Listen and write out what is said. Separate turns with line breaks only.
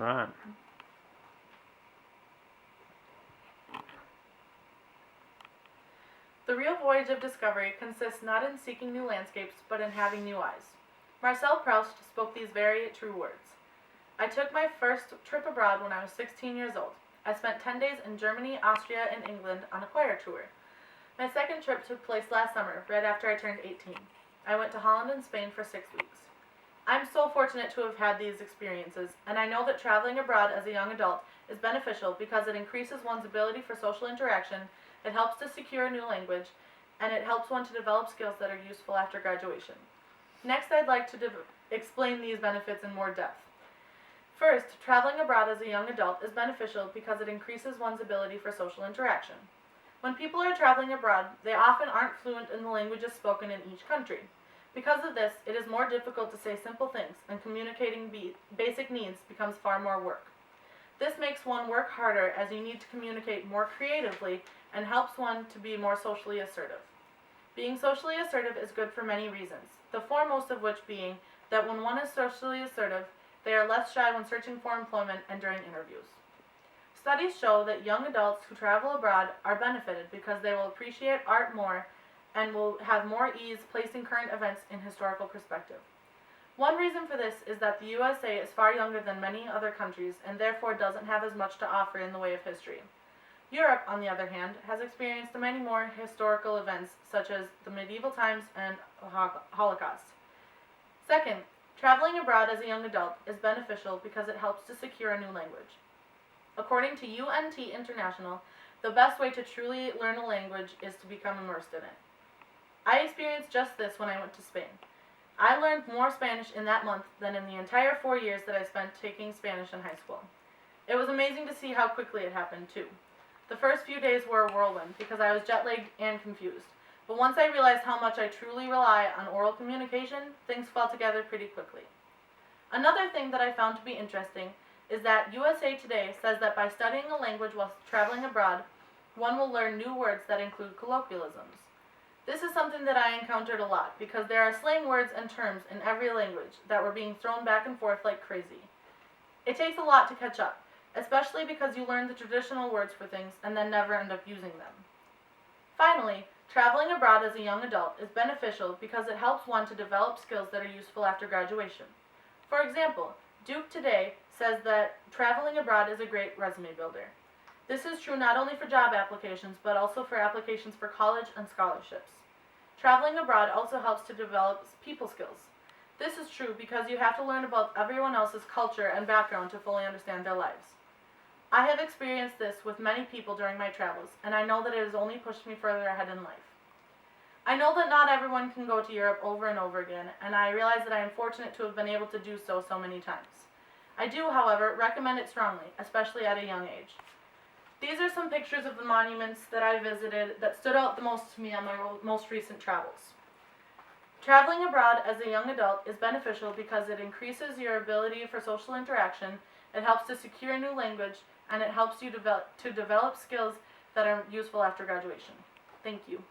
Alright.
The real voyage of discovery consists not in seeking new landscapes, but in having new eyes. Marcel Proust spoke these very true words. I took my first trip abroad when I was 16 years old. I spent 10 days in Germany, Austria, and England on a choir tour. My second trip took place last summer, right after I turned 18. I went to Holland and Spain for 6 weeks. I'm so fortunate to have had these experiences, and I know that traveling abroad as a young adult is beneficial because it increases one's ability for social interaction, it helps to secure a new language, and it helps one to develop skills that are useful after graduation. Next, I'd like to explain these benefits in more depth. First, traveling abroad as a young adult is beneficial because it increases one's ability for social interaction. When people are traveling abroad, they often aren't fluent in the languages spoken in each country. Because of this, it is more difficult to say simple things, and communicating basic needs becomes far more work. This makes one work harder as you need to communicate more creatively and helps one to be more socially assertive. Being socially assertive is good for many reasons, the foremost of which being that when one is socially assertive, they are less shy when searching for employment and during interviews. Studies show that young adults who travel abroad are benefited because they will appreciate art more and will have more ease placing current events in historical perspective. One reason for this is that the USA is far younger than many other countries and therefore doesn't have as much to offer in the way of history. Europe, on the other hand, has experienced many more historical events such as the medieval times and Holocaust. Second, traveling abroad as a young adult is beneficial because it helps to secure a new language. According to UNT International, the best way to truly learn a language is to become immersed in it. I experienced just this when I went to Spain. I learned more Spanish in that month than in the entire 4 years that I spent taking Spanish in high school. It was amazing to see how quickly it happened, too. The first few days were a whirlwind because I was jet-lagged and confused. But once I realized how much I truly rely on oral communication, things fell together pretty quickly. Another thing that I found to be interesting is that USA Today says that by studying a language while traveling abroad, one will learn new words that include colloquialisms. This is something that I encountered a lot because there are slang words and terms in every language that were being thrown back and forth like crazy. It takes a lot to catch up, especially because you learn the traditional words for things and then never end up using them. Finally, traveling abroad as a young adult is beneficial because it helps one to develop skills that are useful after graduation. For example, Duke Today says that traveling abroad is a great resume builder. This is true not only for job applications, but also for applications for college and scholarships. Traveling abroad also helps to develop people skills. This is true because you have to learn about everyone else's culture and background to fully understand their lives. I have experienced this with many people during my travels, and I know that it has only pushed me further ahead in life. I know that not everyone can go to Europe over and over again, and I realize that I am fortunate to have been able to do so many times. I do, however, recommend it strongly, especially at a young age. These are some pictures of the monuments that I visited that stood out the most to me on my most recent travels. Traveling abroad as a young adult is beneficial because it increases your ability for social interaction, it helps to secure a new language, and it helps you to develop skills that are useful after graduation. Thank you.